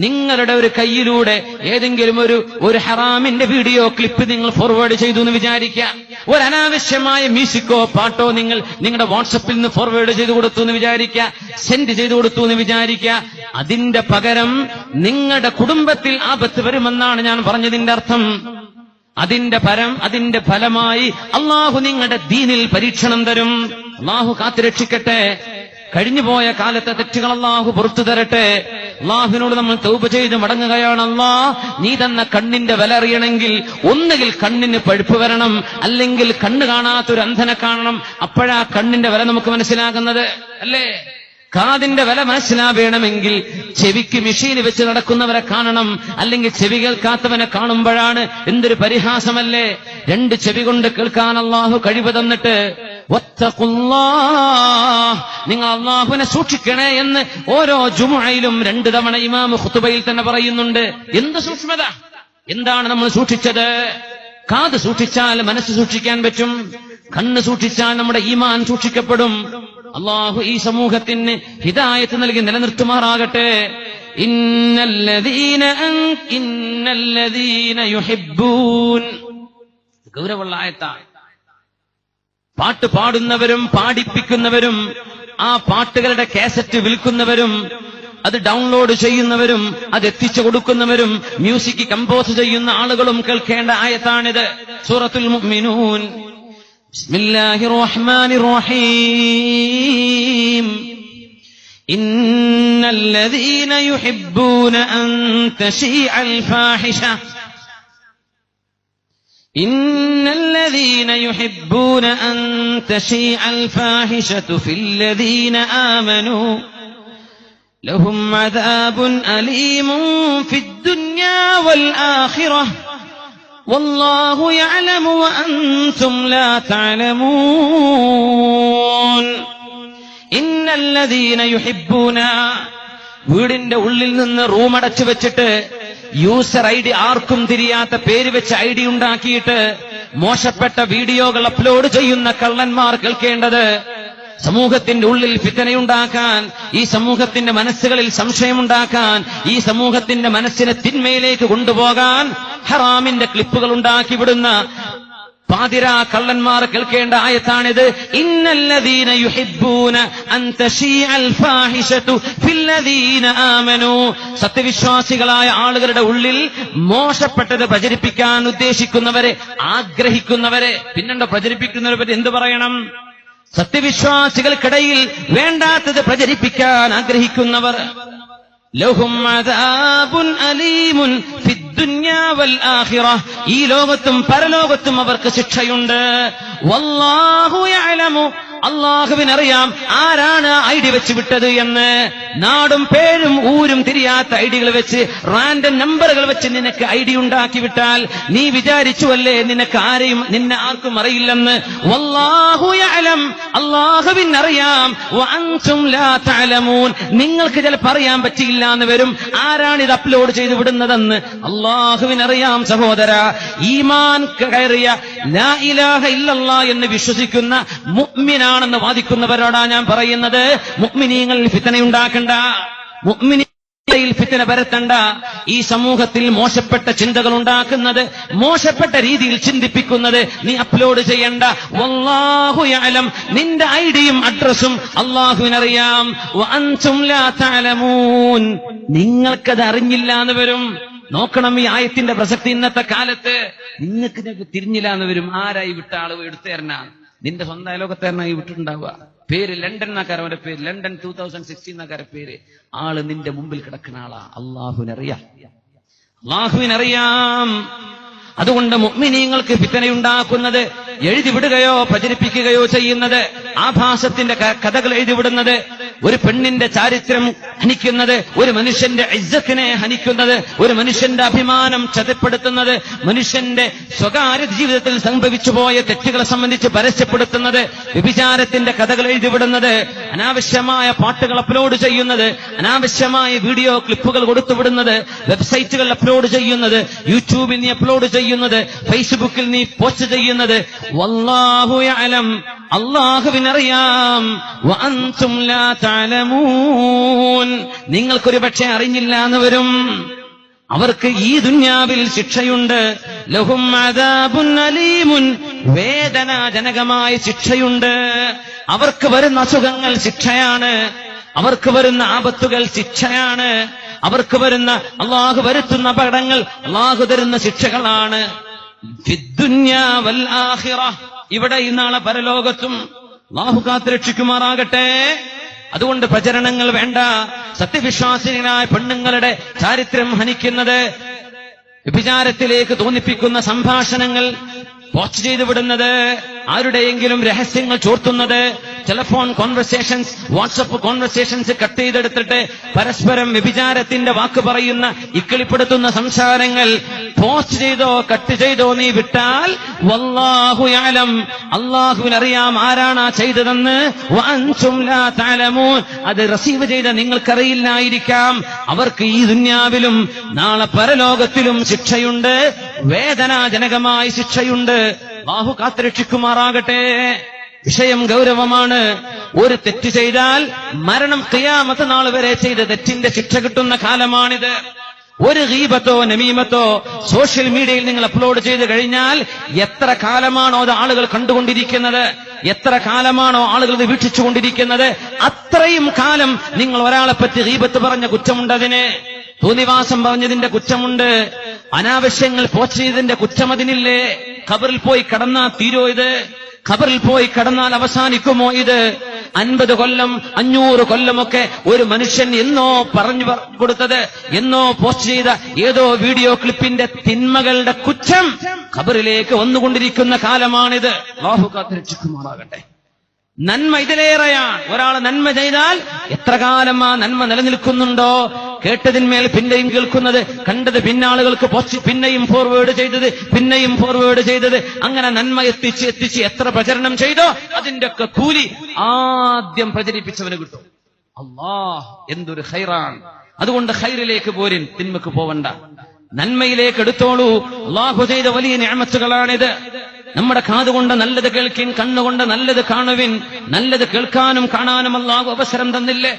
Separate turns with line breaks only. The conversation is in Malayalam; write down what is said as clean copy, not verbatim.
നിങ്ങളുടെ ഒരു കയ്യിലൂടെ ഏതെങ്കിലും ഒരു ഹറാമിന്റെ വീഡിയോ ക്ലിപ്പ് നിങ്ങൾ ഫോർവേഡ് ചെയ്തു എന്ന് വിചാരിക്കുക. ഒരു അനാവശ്യമായ മ്യൂസിക്കോ പാട്ടോ നിങ്ങളുടെ വാട്സപ്പിൽ നിന്ന് ഫോർവേഡ് ചെയ്തു കൊടുത്തു എന്ന് വിചാരിക്കുക, സെൻഡ് ചെയ്തു കൊടുത്തു എന്ന് വിചാരിക്കുക. അതിന്റെ പകരം നിങ്ങളുടെ കുടുംബത്തിൽ ആപത്ത് വരുമെന്നാണ് ഞാൻ പറഞ്ഞതിന്റെ അർത്ഥം. അതിന്റെ ഫലമായി അള്ളാഹു നിങ്ങളുടെ ദീനിൽ പരീക്ഷണം തരും. അള്ളാഹു കാത്തുരക്ഷിക്കട്ടെ. കഴിഞ്ഞുപോയ കാലത്തെ തെറ്റുകൾ അള്ളാഹു പുറത്തു തരട്ടെ. അള്ളാഹുവിനോട് നമ്മൾ തൗബ ചെയ്ത് മടങ്ങുകയാണ്. അല്ലാഹ്, നീ തന്ന കണ്ണിന്റെ വില അറിയണമെങ്കിൽ ഒന്നുകിൽ കണ്ണിന് പഴുപ്പ് വരണം, അല്ലെങ്കിൽ കണ്ണ് കാണാത്തൊരു അന്ധനെ കാണണം. അപ്പോഴാ കണ്ണിന്റെ വില നമുക്ക് മനസ്സിലാകുന്നത്, അല്ലേ? കാതിന്റെ വില മനസ്സിലാവേണമെങ്കിൽ ചെവിക്ക് മെഷീൻ വെച്ച് നടക്കുന്നവരെ കാണണം, അല്ലെങ്കിൽ ചെവി കേൾക്കാത്തവനെ കാണുമ്പോഴാണ്. എന്തൊരു പരിഹാസമല്ലേ! 2 ചെവി കൊണ്ട് കേൾക്കാൻ അള്ളാഹു കഴിവ് തന്നിട്ട് വത്തഖുല്ലാഹ്, നിങ്ങൾ അള്ളാഹുവിനെ സൂക്ഷിക്കണേ എന്ന് ഓരോ ജുമുഅയിലും 2 തവണ ഇമാം ഖുതുബയിൽ തന്നെ പറയുന്നുണ്ട്. എന്ത് സൂക്ഷ്മത! എന്താണ് നമ്മൾ സൂക്ഷിച്ചത്? കാത് സൂക്ഷിച്ചാൽ മനസ്സ് സൂക്ഷിക്കാൻ പറ്റും, കണ്ണ് സൂക്ഷിച്ചാൽ നമ്മുടെ ഈമാൻ സൂക്ഷിക്കപ്പെടും. അള്ളാഹു ഈ സമൂഹത്തിന് ഹിദായത്ത് നൽകി നിലനിർത്തുമാറാകട്ടെ. ഇന്നല്ലദീന യുഹിബ്ബൂൻ, ഗൗരവമുള്ള ആയത്താണ്. പാട്ട് പാടുന്നവരും പാടിപ്പിക്കുന്നവരും ആ പാട്ടുകളുടെ കാസറ്റ് വിൽക്കുന്നവരും അത് ഡൗൺലോഡ് ചെയ്യുന്നവരും അത് എത്തിച്ചു കൊടുക്കുന്നവരും മ്യൂസിക് കമ്പോസ് ചെയ്യുന്ന ആളുകളും കേൾക്കേണ്ട ആയത്താണിത്. സൂറത്തുൽ മുഅ്മിനൂൻ. ബിസ്മില്ലാഹിർ റഹ്മാനിർ റഹീം. ഇന്നല്ലദീന യുഹിബ്ബൂന അൻ തശീഅൽ ഫാഹിഷ ഇന്നല്ലദീന യുഹിബ്ബൂന അൻ തശീഅൽ ഫാഹിഷതു ഫില്ലദീന ആമനൂ ലഹും അദാബുൻ അലീമുൻ ഫിദ്ദുനിയാ വൽ ആഖിറഹ് വല്ലാഹു യഅലമു വഅൻതും ലാ തഅലമൂൻ. ഇന്നല്ലദീന യുഹിബ്ബൂന, വീടിന്റെ ഉള്ളിൽ നിന്ന് റൂം അടച്ചു വെച്ചിട്ട് യൂസർ ഐഡി ആർക്കും തിരിയാത്ത പേര് വെച്ച് ഐഡി ഉണ്ടാക്കിയിട്ട് മോശപ്പെട്ട വീഡിയോകൾ അപ്ലോഡ് ചെയ്യുന്ന കള്ളന്മാർ കേൾക്കേണ്ടത്, സമൂഹത്തിന്റെ ഉള്ളിൽ ഫിത്നയുണ്ടാക്കാൻ, ഈ സമൂഹത്തിന്റെ മനസ്സുകളിൽ സംശയമുണ്ടാക്കാൻ, ഈ സമൂഹത്തിന്റെ മനസ്സിനെ തിന്മയിലേക്ക് കൊണ്ടുപോകാൻ ഹറാമിന്റെ ക്ലിപ്പുകൾ ഉണ്ടാക്കി വിടുന്ന പാതിരാ കള്ളന്മാർ കേൾക്കേണ്ട ആയത്താണിത്. ഇന്നല്ലദീന യുഹിബ്ബൂന അൻ തശീഅൽ ഫാഹിഷതു ഫില്ലദീന ആമനൂ, സത്യവിശ്വാസികളായ ആളുകളുടെ ഉള്ളിൽ മോശപ്പെട്ടത് പ്രചരിപ്പിക്കാൻ ഉദ്ദേശിക്കുന്നവരെ, ആഗ്രഹിക്കുന്നവരെ. പിന്നെന്താ പ്രചരിപ്പിക്കുന്നവരെ പറ്റി എന്ത് പറയണം? സത്യവിശ്വാസികൾക്കിടയിൽ വേണ്ടാത്തത് പ്രചരിപ്പിക്കാൻ ആഗ്രഹിക്കുന്നവർ. ലഹും അദാബുൻ അലീമുൻ ഫിദ്ദുനിയാ വൽ ആഖിറഹ്, ഈ ലോകത്തും പരലോകത്തും അവർക്ക് ശിക്ഷയുണ്ട്. വല്ലാഹു യഅലമു, അള്ളാഹുവിനറിയാം ആരാണ് ഐഡി വെച്ച് വിട്ടത് എന്ന്. നാടും പേരും ഊരും തിരിയാത്ത ഐഡികൾ വെച്ച്, റാൻഡം നമ്പറുകൾ വെച്ച് നിനക്ക് ഐഡി ഉണ്ടാക്കി വിട്ടാൽ നീ വിചാരിച്ചുവല്ലേ നിന്നെ ആർക്കും അറിയില്ലെന്ന്. വല്ലാഹു യഅലം, അള്ളാഹുവിനറിയാം. വഅൻതും ലാ തഅലമൂൻ, നിങ്ങൾക്ക് ചിലപ്പോൾ അറിയാൻ പറ്റിയില്ല എന്ന് വരും. ആരാണിത് അപ്ലോഡ് ചെയ്ത് വിടുന്നതെന്ന് അള്ളാഹുവിനറിയാം. സഹോദര, ഈമാൻ കയറിയ ലാ ഇലാഹ ഇല്ലല്ലാഹ് എന്ന് വിശ്വസിക്കുന്ന മുഅ്മിനാണെന്ന് വാദിക്കുന്നവരോടാ ഞാൻ പറയുന്നത്, മുഅ്മിനീങ്ങളിൽ ഫിത്നയുണ്ടാക്കണ്ട, മുഅ്മിനീങ്ങളിൽ ഫിത്ന പരത്തണ്ട. ഈ സമൂഹത്തിൽ മോശപ്പെട്ട ചിന്തകൾ ഉണ്ടാക്കുന്നത്, മോശപ്പെട്ട രീതിയിൽ ചിന്തിപ്പിക്കുന്നത് നീ അപ്ലോഡ് ചെയ്യണ്ട. വല്ലാഹു യഅലം, നിന്റെ ഐഡിയും അഡ്രസ്സും അല്ലാഹുവിനറിയാം. വഅൻതും ലാ തഅലമൂൻ, നിങ്ങൾക്കത് അറിഞ്ഞില്ല എന്ന് വരും. നോക്കണം ഈ ആയത്തിന്റെ പ്രസക്തി. ഇന്നത്തെ കാലത്ത് നിങ്ങൾക്ക് തിരിഞ്ഞില്ല എന്ന് വരും. ആരായി വിട്ട ആള് എടുത്തേരനാ? നിന്റെ സ്വന്തം അയലോകത്തേരനായി വിട്ടിട്ടുണ്ടാവുക. പേര് ലണ്ടൻ എന്നാക്കാര, അവന്റെ പേര് ലണ്ടൻ 2016 എന്നാക്കാര പേര്. ആള് നിന്റെ മുമ്പിൽ കിടക്കുന്ന ആളാ. അള്ളാഹുവിനറിയാം. അതുകൊണ്ട് മുഅ്മിനീങ്ങൾക്ക് ഫിത്നയുണ്ടാക്കുന്നത്, എഴുതിവിടുകയോ പ്രചരിപ്പിക്കുകയോ ചെയ്യുന്നത്, ആഭാസത്തിന്റെ കഥകൾ എഴുതിവിടുന്നത്, ഒരു പെണ്ണിന്റെ ചാരിത്രം ഹനിക്കുന്നത്, ഒരു മനുഷ്യന്റെ ഇസ്സത്തിനെ ഹനിക്കുന്നത്, ഒരു മനുഷ്യന്റെ അഭിമാനം ചതപ്പെടുത്തുന്നത്, മനുഷ്യന്റെ സ്വകാര്യ ജീവിതത്തിൽ സംഭവിച്ചുപോയ തെറ്റുകളെ സംബന്ധിച്ച് പരസ്യപ്പെടുത്തുന്നത്, വ്യഭിചാരത്തിന്റെ കഥകൾ എഴുതിവിടുന്നത്, അനാവശ്യമായ പാട്ടുകൾ അപ്ലോഡ് ചെയ്യുന്നത്, അനാവശ്യമായ വീഡിയോ ക്ലിപ്പുകൾ കൊടുത്തുവിടുന്നത്, വെബ്സൈറ്റുകൾ അപ്ലോഡ് ചെയ്യുന്നത്, യൂട്യൂബിൽ നീ അപ്ലോഡ് ചെയ്യുന്നത്, ഫേസ്ബുക്കിൽ നീ പോസ്റ്റ് ചെയ്യുന്നത്. വല്ലാഹു യഅലം, അല്ലാഹുവിനറിയാം. വഅൻതും ലാ തഅലമൂൻ, നിങ്ങൾക്കൊരു പക്ഷേ അറിഞ്ഞില്ല എന്ന് വരും. അവർക്ക് ഈ ദുനിയാവിൽ ശിക്ഷയുണ്ട്. ലഹും അദാബുൻ അലീമുൻ, വേദനാജനകമായ ശിക്ഷയുണ്ട്. അവർക്ക് വരുന്ന അസുഖങ്ങൾ ശിക്ഷയാണ്, അവർക്ക് വരുന്ന ആപത്തുകൾ ശിക്ഷയാണ്, അവർക്ക് വരുന്ന അല്ലാഹു വരുത്തുന്ന അപകടങ്ങൾ അല്ലാഹു തരുന്ന ശിക്ഷകളാണ്. ഫിദ്ദുന്യാ വൽ ആഖിറ, ഇവിടെ നാളെ പരലോകത്തും. അല്ലാഹു കാത്തുരക്ഷിക്കുമാറാകട്ടെ. അതുകൊണ്ട് പ്രചരണങ്ങൾ വേണ്ട. സത്യവിശ്വാസികളായ പെണ്ണുങ്ങളുടെ ചാരിത്രം ഹനിക്കുന്നത്, വ്യഭിചാരത്തിലേക്ക് തോന്നിപ്പിക്കുന്ന സംഭാഷണങ്ങൾ പോസ്റ്റ് ചെയ്തു വിടുന്നത്, ആരുടെയെങ്കിലും രഹസ്യങ്ങൾ ചോർത്തുന്നത്, telephone conversations, WhatsApp conversations cut ചെയ്തെടുത്തിട്ട് പരസ്പരം വ്യഭിചാരത്തിന്റെ വാക്ക് പറയുന്ന ഇക്കിളിപ്പെടുത്തുന്ന സംസാരങ്ങൾ പോസ്റ്റ് ചെയ്തോ കട്ട് ചെയ്തോ നീ വിട്ടാൽ വല്ലാഹു യഅലം, അല്ലാഹുവിനറിയാം ആരാണ് ചെയ്തതെന്ന്. വഅൻതും ലാ തഅലമൂൻ, അത് റിസീവ് ചെയ്ത നിങ്ങൾക്കറിയില്ലായിരിക്കാം. അവർക്ക് ഈ ദുനിയാവിലും നാളെ പരലോകത്തിലും ശിക്ഷയുണ്ട്, വേദനാജനകമായ ശിക്ഷയുണ്ട്. അല്ലാഹു കാത്തുരക്ഷിക്കുമാറാകട്ടെ. വിഷയം ഗൗരവമാണ്. ഒരു തെറ്റ് ചെയ്താൽ മരണം ഖിയാമത്ത് നാൾ വരെ ചെയ്ത തെറ്റിന്റെ ശിക്ഷ കിട്ടുന്ന കാലമാണിത്. ഒരു ഗീബത്തോ നമീമത്തോ സോഷ്യൽ മീഡിയയിൽ നിങ്ങൾ അപ്ലോഡ് ചെയ്ത് കഴിഞ്ഞാൽ എത്ര കാലമാണോ അത് ആളുകൾ കണ്ടുകൊണ്ടിരിക്കുന്നത്, എത്ര കാലമാണോ ആളുകൾ ഇത് വീക്ഷിച്ചുകൊണ്ടിരിക്കുന്നത്, അത്രയും കാലം നിങ്ങൾ ഒരാളെ പറ്റി ഗീബത്ത് പറഞ്ഞ കുറ്റമുണ്ടതിന്, തോന്നിവാസം പറഞ്ഞതിന്റെ കുറ്റമുണ്ട്, അനാവശ്യങ്ങൾ പോസ്റ്റ് ചെയ്തതിന്റെ കുറ്റം അതിനില്ലേ. ഖബറിൽ പോയി കടന്നാ തീരോ ഇത്? ഖബറിൽ പോയി കടന്നാൽ അവസാനിക്കുമോ ഇത്? 50 കൊല്ലം 500 കൊല്ലമൊക്കെ ഒരു മനുഷ്യൻ എന്നോ പറഞ്ഞു കൊടുത്തത്, എന്നോ പോസ്റ്റ് ചെയ്ത ഏതോ വീഡിയോ ക്ലിപ്പിന്റെ തിന്മകളുടെ കുറ്റം ഖബറിലേക്ക് വന്നുകൊണ്ടിരിക്കുന്ന കാലമാണിത്. അല്ലാഹു കാത്തുരക്ഷിക്കുമാറാകട്ടെ. നന്മ ഇതിലേറെയാണ്. ഒരാൾ നന്മ ചെയ്താൽ എത്ര കാലം ആ നന്മ നിലനിൽക്കുന്നുണ്ടോ, കേട്ടതിന്മേൽ പിന്നെയും കേൾക്കുന്നത്, കണ്ടത് പിന്നാളുകൾക്ക് പോസ്റ്റ്, പിന്നെയും ഫോർവേഡ് ചെയ്തത്, പിന്നെയും ഫോർവേഡ് ചെയ്തത്, അങ്ങനെ നന്മ എത്തിച്ച് എത്ര പ്രചരണം ചെയ്തോ അതിന്റെ ഒക്കെ കൂലി ആദ്യം പ്രചരിപ്പിച്ചവന് കിട്ടും. അല്ലാഹ് എന്തൊരു ഖൈറാണ്. അതുകൊണ്ട് ഖൈറിലേക്ക് പോരിൻ, തിന്മക്ക് പോവണ്ട, നന്മയിലേക്ക് എടുത്തോളൂ. അല്ലാഹു ചെയ്ത വലിയ നിഅമത്തുകളാണിത്. നമ്മുടെ കാതുകൊണ്ട് നല്ലത് കേൾക്കിൻ, കണ്ണുകൊണ്ട് നല്ലത് കാണുവിൻ. നല്ലത് കേൾക്കാനും കാണാനും അല്ലാഹു അവസരം തന്നില്ലേ?